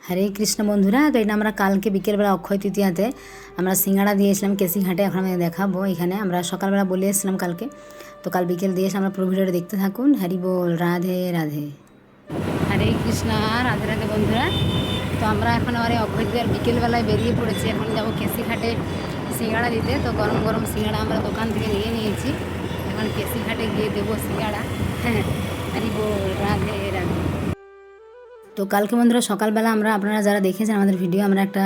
হরে কৃষ্ণ বন্ধুরা, তো এটা আমরা কালকে বিকেলবেলা অক্ষয় তৃতীয়াতে আমরা সিঙ্গাড়া দিয়েছিলাম কেসিঘাটে। এখন আমি দেখাবো। এখানে আমরা সকালবেলা বলে এসেছিলাম কালকে, তো কাল বিকেল দিয়েছি। আমরা পুরো ভিডিওটা দেখতে থাকুন। হরি বল, রাধে রাধে। হরে কৃষ্ণ, রাধে রাধে বন্ধুরা। তো আমরা এখন আমার অক্ষয় তৃতীয়ার বিকেলবেলায় বেরিয়ে পড়েছি। এখন যাবো কেসিঘাটে সিঙ্গাড়া দিতে। তো গরম গরম সিঙ্গাড়া আমরা দোকান থেকে নিয়ে নিয়েছি। এখন কেসিঘাটে গিয়ে দেবো সিঙ্গাড়া। হ্যাঁ, হরি বল, রাধে রাধে। তো কালকে বন্ধুরা সকালবেলা আপনারা যারা দেখেছেন আমাদের ভিডিও, আমরা একটা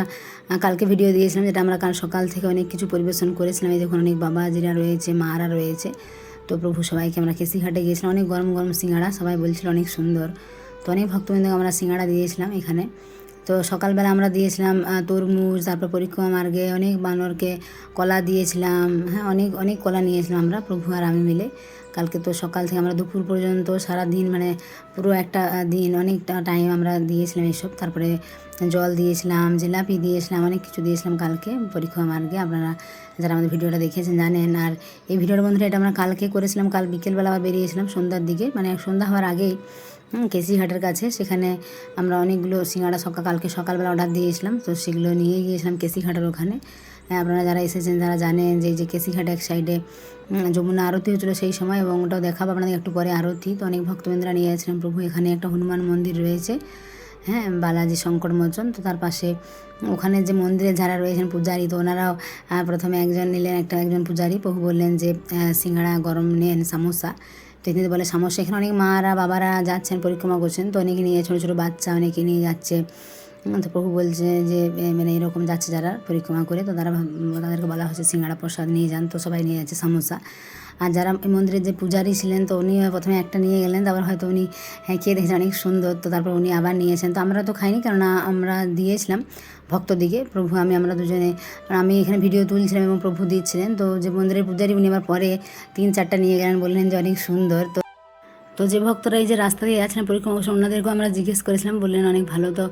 কালকে ভিডিও দিয়েছিলাম, যেটা আমরা কাল সকাল থেকে অনেক কিছু পরিবেশন করেছিলাম। এই দেখুন অনেক বাবাজিরা রয়েছে, মারা রয়েছে। তো প্রভু সবাইকে আমরা কেসিঘাটে গিয়েছিলাম। অনেক গরম গরম সিঙ্গাড়া, সবাই বলছিল অনেক সুন্দর। তো অনেক ভক্তবৃন্দকে আমরা সিঙ্গাড়া দিয়েছিলাম এখানে। তো সকালবেলা আমরা দিয়েছিলাম তরমুজ, তারপর পরিক্রমা মার্গে অনেক বানরকে কলা দিয়েছিলাম। হ্যাঁ, অনেক অনেক কলা নিয়েছিলাম আমরা, প্রভু আর আমি মিলে। কালকে তো সকাল থেকে আমরা দুপুর পর্যন্ত সারা দিন, মানে পুরো একটা দিন অনেকটা টাইম আমরা দিয়েছিলাম এসব। তারপরে জল দিয়েছিলাম, জিলাপি দিয়েছিলাম, অনেক কিছু দিয়েছিলাম কালকে পরিক্রমা মার্গে। আপনারা যারা আমাদের ভিডিওটা দেখেছেন জানেন। আর এই ভিডিওর বন্ধুরা এটা আমরা কালকে করেছিলাম। কাল বিকেলবেলা আবার বেরিয়েছিলাম সন্ধ্যার দিকে, মানে সন্ধ্যা হওয়ার আগেই কেসিঘাটের কাছে। সেখানে আমরা অনেকগুলো সিঙ্গাড়া কালকে সকালবেলা অর্ডার দিয়েছিলাম। তো সেগুলো নিয়ে গিয়েছিলাম কেসিঘাটের ওখানে। আপনারা যারা এসেছেন যারা জানেন যে কেসিঘাট এক সাইডে যমুনা আরতি হচ্ছিলো সেই সময়, এবং ওটাও দেখাবো আপনাদের একটু পরে আরতি। তো অনেক ভক্তবৃন্দরা নিয়ে গেছিলাম প্রভু। এখানে একটা হনুমান মন্দির রয়েছে, হ্যাঁ, বালাজি শঙ্কর মোচন। তো তার পাশে ওখানে যে মন্দিরে যারা রয়েছেন পূজারী, তো ওনারাও প্রথমে একজন নিলেন, একজন পূজারী। প্রভু বললেন যে সিঙ্গাড়া গরম নেন, সামোসা। তো এখানে বলে সমস্যা। এখানে অনেক মারা বাবারা যাচ্ছেন, পরিক্রমা করছেন। তো অনেকে নিয়ে, ছোটো ছোটো বাচ্চা অনেকে নিয়ে যাচ্ছে। তো প্রভু বলছে যে মানে এরকম যাচ্ছে যারা পরিক্রমা করে, তো তাদেরকে বলা হচ্ছে সিঙ্গাড়া প্রসাদ নিয়ে যান। তো সবাই নিয়ে যাচ্ছে সমোসা। আর যারা মন্দিরের যে পূজারী ছিলেন, তো উনি প্রথমে একটা নিয়ে গেলেন, তারপর হয়তো উনি খেয়ে দেখেছেন অনেক সুন্দর, তো তারপর উনি আবার নিয়েছেন। তো আমরা তো খাইনি, কেননা আমরা দিয়েছিলাম ভক্তদিকে, প্রভু আমি আমরা দুজনে। আমি এখানে ভিডিও তুলছিলাম এবং প্রভু দিচ্ছিলেন। তো যে মন্দিরের পূজারী উনি আবার পরে 3-4টা নিয়ে গেলেন, বললেন যে অনেক সুন্দর। তো যে ভক্তরা এই যে রাস্তা দিয়ে যাচ্ছেন পরিক্রমা করছেন, ওনাদেরকেও আমরা জিজ্ঞেস করেছিলাম, বললেন অনেক ভালো। তো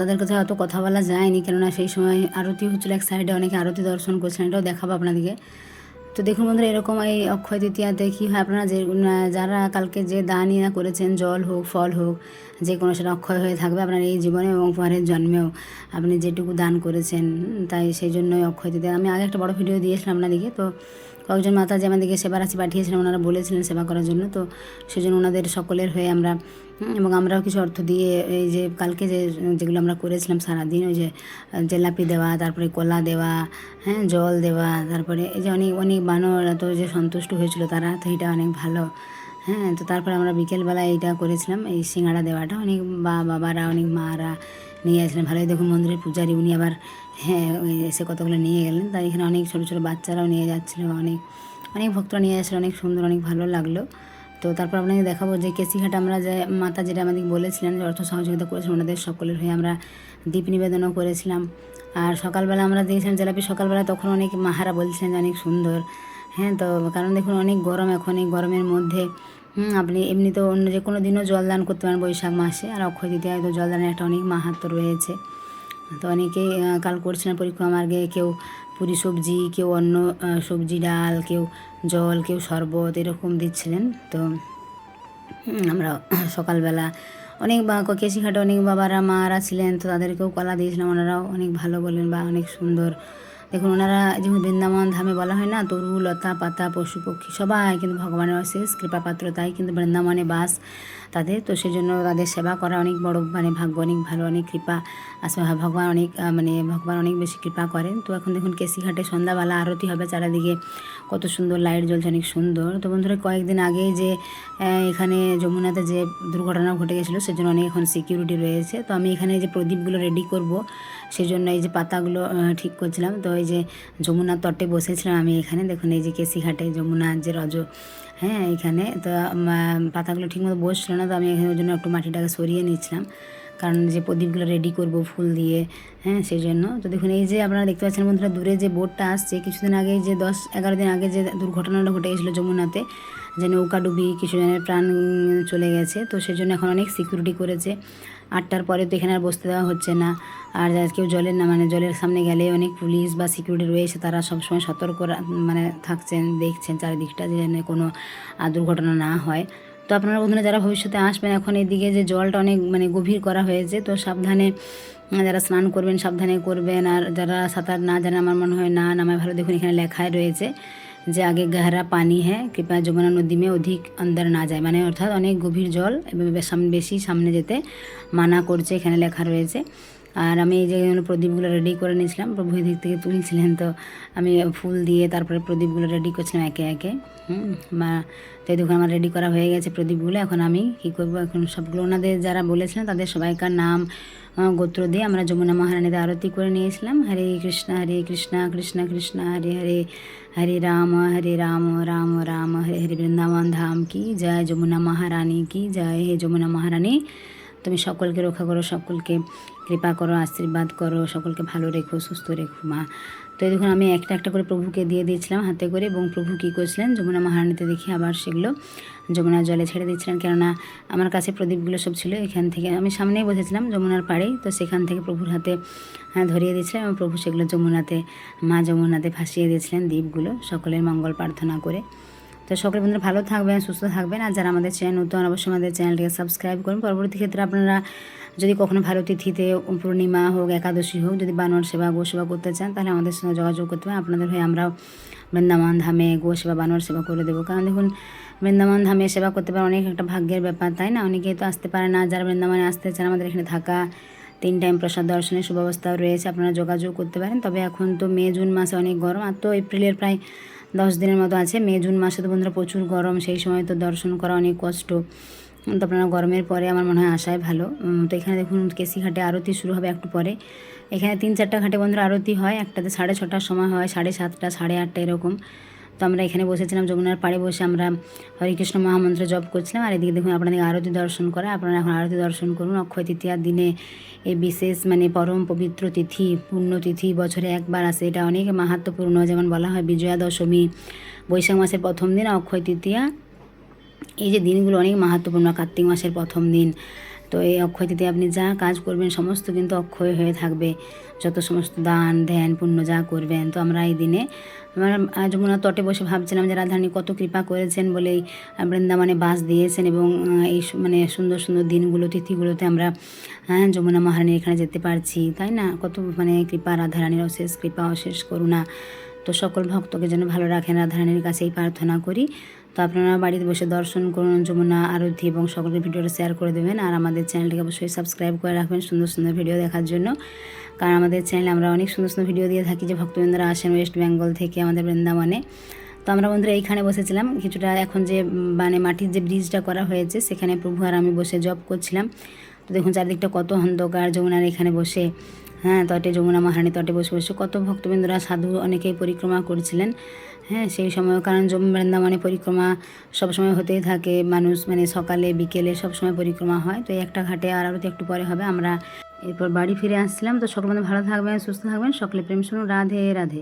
তাদের কাছে অত কথা বলা যায়নি, কেননা সেই সময় আরতি হচ্ছিলো এক সাইডে, অনেকে আরতি দর্শন করছিলেন। এটাও দেখাবো আপনাদেরকে। তো দেখুন বন্ধুরা, এরকম এই অক্ষয় তৃতীয়াতে কী হয়, আপনারা যারা কালকে যে দান ইয়া করেছেন, জল হোক ফল হোক যে কোনো, সেটা অক্ষয় হয়ে থাকবে আপনার এই জীবনে এবং পরের জন্মেও। আপনি যেটুকু দান করেছেন, তাই সেই জন্যই অক্ষয় তৃতীয়া। আমি আগে একটা বড় ভিডিও দিয়েছিলাম আপনাদেরকে। তো কয়েকজন মাতাজি আমাদেরকে সেবা রাশি পাঠিয়েছিলেন, ওনারা বলেছিলেন সেবা করার জন্য। তো সেজন্য ওনাদের সকলের হয়ে আমরা, এবং আমরাও কিছু অর্থ দিয়ে এই যে কালকে যেগুলো আমরা করেছিলাম সারাদিন, ওই যে জিলাপি দেওয়া, তারপরে কলা দেওয়া, হ্যাঁ, জল দেওয়া, তারপরে এই যে অনেক অনেক বানর তো যে সন্তুষ্ট হয়েছিল তারা, তো এটা অনেক ভালো। হ্যাঁ, তো তারপরে আমরা বিকেলবেলা এইটা করেছিলাম, এই সিঙ্গাড়া দেওয়াটা। অনেক বাবারা অনেক মারা নিয়ে আসলেন। ভালোই দেখুন মন্দিরের পূজারী উনি আবার হ্যাঁ এসে কতগুলো নিয়ে গেলেন। তাই এখানে অনেক ছোটো ছোটো বাচ্চারাও নিয়ে যাচ্ছিলো, অনেক অনেক ভক্তরা নিয়ে আসলে অনেক সুন্দর, অনেক ভালো লাগলো। তো তারপর আপনাকে দেখাবো যে কেসিঘাট আমরা যে মাতা যেটা আমাদের বলেছিলেন যে অর্থ সহযোগিতা করেছিলেন, ওনাদের সকলের হয়ে আমরা দীপ নিবেদনও করেছিলাম। আর সকালবেলা আমরা দিয়েছিলাম জিলাপি সকালবেলা, তখন অনেক মাহারা বলছিলেন যে অনেক সুন্দর। হ্যাঁ, তো কারণ দেখুন অনেক গরম এখন, এই গরমের মধ্যে আপনি এমনি তো অন্য যে কোনো দিনও জলদান করতে পারেন বৈশাখ মাসে, আর অক্ষয় তৃতীয়ায় তো জলদানের একটা অনেক মাহাত্ম্য রয়েছে। তো অনেকেই কাল করছিলেন পরিক্রমা মার্গে, কেউ পুরি সবজি, কেউ অন্য সবজি ডাল, কেউ জল, কেউ শরবত এরকম দিচ্ছিলেন। তো আমরা সকালবেলা অনেক কেসিঘাটে অনেক বাবারা মারা ছিলেন, তো তাদেরকেও কলা দিয়েছিলাম। ওনারাও অনেক ভালো বললেন বা অনেক সুন্দর। দেখুন ওনারা যেমন বৃন্দাবন ধামে বলা হয় না, তরু লতা পাতা পশু পক্ষী সবাই কিন্তু ভগবানের অশেষ কৃপাপাত্র, তাই কিন্তু বৃন্দাবনে বাস তাদের। তো সেজন্য তাদের সেবা করা অনেক বড় মানে ভাগ্য, অনেক ভালো, অনেক কৃপা আসলে ভগবান ভগবান অনেক বেশি কৃপা করেন। তো এখন দেখুন কেসিঘাটে সন্ধ্যাবেলা আরতি হবে, চারিদিকে কত সুন্দর লাইট জ্বলছে, অনেক সুন্দর। তো বন্ধুরা কয়েকদিন আগে যে এখানে যমুনাতে যে দুর্ঘটনা ঘটে গেছিলো, সেজন্য অনেক এখন সিকিউরিটি রয়েছে। তো আমি এখানে যে প্রদীপগুলো রেডি করব, সেজন্য এই যে পাতাগুলো ঠিক করছিলাম। তো এই যে যমুনার তটে বসেছিলাম আমি এখানে, দেখুন এই যে কেসিঘাটে যমুনার যে হ্যাঁ এখানে। তো পাতাগুলো ঠিকমতো বসছিল না, তো আমি এখানে ওই জন্য একটু মাটিটাকে সরিয়ে নিচ্ছিলাম, কারণ যে প্রদীপগুলো রেডি করব ফুল দিয়ে, হ্যাঁ সেই জন্য। তো দেখুন এই যে আপনারা দেখতে পাচ্ছেন বন্ধুরা, দূরে যে বোটটা আসছে, কিছুদিন আগে যে 10-11 দিন আগে যে দুর্ঘটনাটা ঘটে গেছিলো যমুনাতে, যে নৌকা ডুবি কিছু জনের প্রাণ চলে গেছে। তো সেজন্য এখন অনেক সিকিউরিটি করেছে। 8টার পরে তো এখানে আর বসতে দেওয়া হচ্ছে না। আর কেউ জলের সামনে গেলে অনেক পুলিশ বা সিকিউরিটি রয়েছে, তারা সবসময় সতর্ক থাকছেন, দেখছেন চারিদিকটা, যে যেন কোনো দুর্ঘটনা না হয়। তো তো আপনারা বন্ধুরা যারা ভবিষ্যতে আসবেন, এখন এদিকে যে জলটা অনেক মানে গভীর করা হয়েছে, তো সাবধানে যারা স্নান করবেন সাবধানে করবেন। আর যারা সাঁতার না জানে আমার মনে হয় না নামায় ভালো। দেখুন এখানে লেখাই রয়েছে যে আগে গহরা পানি হ্যাঁ কৃপা যমুনা নদী মে অধিক অন্দর না যায়, মানে অর্থাৎ অনেক গভীর জল এবং বেশি সামনে যেতে মানা করছে, এখানে লেখা রয়েছে। আর আমি এই যে প্রদীপগুলো রেডি করে নিয়েছিলাম, প্রভু এদিক থেকে তুলছিলেন, তো আমি ফুল দিয়ে তারপরে প্রদীপগুলো রেডি করছিলাম একে একে। মা তো দেখুন আমার রেডি করা হয়ে গেছে প্রদীপগুলো। এখন আমি কী করবো, এখন সবগুলো ওনাদের যারা বলেছিলেন তাদের সবাইকার নাম গোত্র দিয়ে আমরা যমুনা মহারানীতে আরতি করে নিয়েছিলাম। হরে কৃষ্ণ কৃষ্ণ কৃষ্ণ হরে হরে, হরে রাম রাম রাম হরে হরে, বৃন্দাবন ধাম কি জয়, যমুনা মহারানী কি জয়। হে যমুনা মহারানী তুমি সকলকে রক্ষা করো, সকলকে কৃপা করো, আশীর্বাদ করো, সকলকে ভালো রেখো, সুস্থ রেখো মা। তো দেখুন আমি একটা একটা করে প্রভুকে দিয়ে দিয়েছিলাম হাতে করে, এবং প্রভু কী করছিলেন যমুনা মহারানীতে দেখি আবার সেগুলো যমুনার জলে ছেড়ে দিচ্ছিলেন। কেননা আমার কাছে প্রদীপগুলো সব ছিল, এখান থেকে আমি সামনেই বসেছিলাম যমুনার পাড়েই, তো সেখান থেকে প্রভুর হাতে ধরিয়ে দিয়েছিলাম এবং প্রভু সেগুলো যমুনাতে মা যমুনাতে ভাসিয়ে দিয়েছিলেন দ্বীপগুলো, সকলের মঙ্গল প্রার্থনা করে। তো সকল বন্ধুরা ভালো থাকবেন, সুস্থ থাকবেন। আর যারা আমাদের চ্যানেল নতুন অবশ্যই আমাদের চ্যানেলটিকে সাবস্ক্রাইব করুন। পরবর্তী ক্ষেত্রে আপনারা যদি কখনো ভালো তিথিতে পূর্ণিমা হোক, একাদশী হোক, যদি বানর সেবা গো সেবা করতে চান তাহলে আমাদের সঙ্গে যোগাযোগ করতে পারেন। আপনাদের হয়ে আমরাও বৃন্দাবন ধামে গো সেবা বানর সেবা করে দেবো। কারণ দেখুন বৃন্দাবন ধামে সেবা করতে পারে অনেক একটা ভাগ্যের ব্যাপার, তাই না? অনেকেই তো আসতে পারে না। যারা বৃন্দাবনে আসতে চান আমাদের এখানে থাকা 3 টাইম প্রসাদ দর্শনের সুব্যবস্থাও রয়েছে, আপনারা যোগাযোগ করতে পারেন। তবে এখন তো মে জুন মাসে অনেক গরম, আর তো এপ্রিলের প্রায় 10 দিনের মতো আছে। মে জুন মাসে তো বন্ধুরা প্রচুর গরম, সেই সময় তো দর্শন করা অনেক কষ্ট। তো আপনারা গরমের পরে আমার মনে হয় আসাই ভালো। তো এখানে দেখুন কেসি ঘাটে আরতি শুরু হবে একটু পরে। এখানে 3-4টা ঘাটে বন্ধুরা আরতি হয়, একটাতে 7:30টার সময় হয়, 7:30টা 8:30 এরকম। তো আমরা এখানে বসেছিলাম যমুনার পাড়ে বসে আমরা হরিকৃষ্ণ মহামন্ত্র জপ করছিলাম। আর এদিকে দেখুন আপনাদের আরতি দর্শন করা, আপনারা এখন আরতি দর্শন করুন। অক্ষয় তৃতীয়ার দিনে এই বিশেষ মানে পরম পবিত্র তিথি, পুণ্যতিথি বছরে একবার আসে, এটা অনেক মাহাত্ম্যপূর্ণ। যেমন বলা হয় বিজয়া দশমী বৈশাখ মাসের প্রথম দিন, অক্ষয় তৃতীয়া, এই যে দিনগুলো অনেক মাহাত্ম্যপূর্ণ। কার্তিক মাসের প্রথম দিন, তো এই অক্ষয় তৃতীয়া আপনি যা কাজ করবেন সমস্ত কিন্তু অক্ষয় হয়ে থাকবে, যত সমস্ত দান ধ্যান পুণ্য যা করবেন। তো আমরা এই দিনে আমরা যমুনার তটে বসে ভাবছিলাম যে রাধারানী কত কৃপা করেছেন বলেই বৃন্দাবনে বাস দিয়েছেন, এবং এই মানে সুন্দর সুন্দর দিনগুলো তিথিগুলোতে আমরা যমুনা মহারানীর এখানে যেতে পারছি, তাই না? কত মানে কৃপা, রাধারানীর অশেষ কৃপা, অশেষ করুণা। তো সকল ভক্তকে যেন ভালো রাখেন, রাধারানীর কাছেই প্রার্থনা করি। তো আপনারা বাড়িতে বসে দর্শন করুন যমুনা আরতি, এবং সকলকে ভিডিওটা শেয়ার করে দেবেন। আর আমাদের চ্যানেলটিকে অবশ্যই সাবস্ক্রাইব করে রাখবেন সুন্দর সুন্দর ভিডিও দেখার জন্য। কারণ আমাদের চ্যানেলে আমরা অনেক সুন্দর সুন্দর ভিডিও দিয়ে থাকি, যে ভক্তবৃন্দরা আসেন ওয়েস্ট বেঙ্গল থেকে আমাদের বৃন্দাবনে। তো আমরা বন্ধুরা এইখানে বসেছিলাম কিছুটা, এখন যে মানে মাটির যে ব্রিজটা করা হয়েছে সেখানে প্রভু আর আমি বসে জব করছিলাম। তো দেখুন চারদিকটা কত অন্ধকার, যমুনার এখানে বসে তটে যমুনা মহারানী তটে বসে বসে কত ভক্তবৃন্দরা সাধু অনেকেই পরিক্রমা করছিলেন। সেই সময় কারণ বৃন্দাবনে পরিক্রমা সবসময় হতেই থাকে, মানুষ মানে সকালে বিকেলে সবসময় পরিক্রমা হয়। তো এই একটা ঘাটে আর আরতি একটু পরে হবে, আমরা এরপর বাড়ি ফিরে আসছিলাম। তো সকল বন্ধু ভালো থাকবেন, সুস্থ থাকবেন, সকলে প্রেম শুনুন, রাধে রাধে।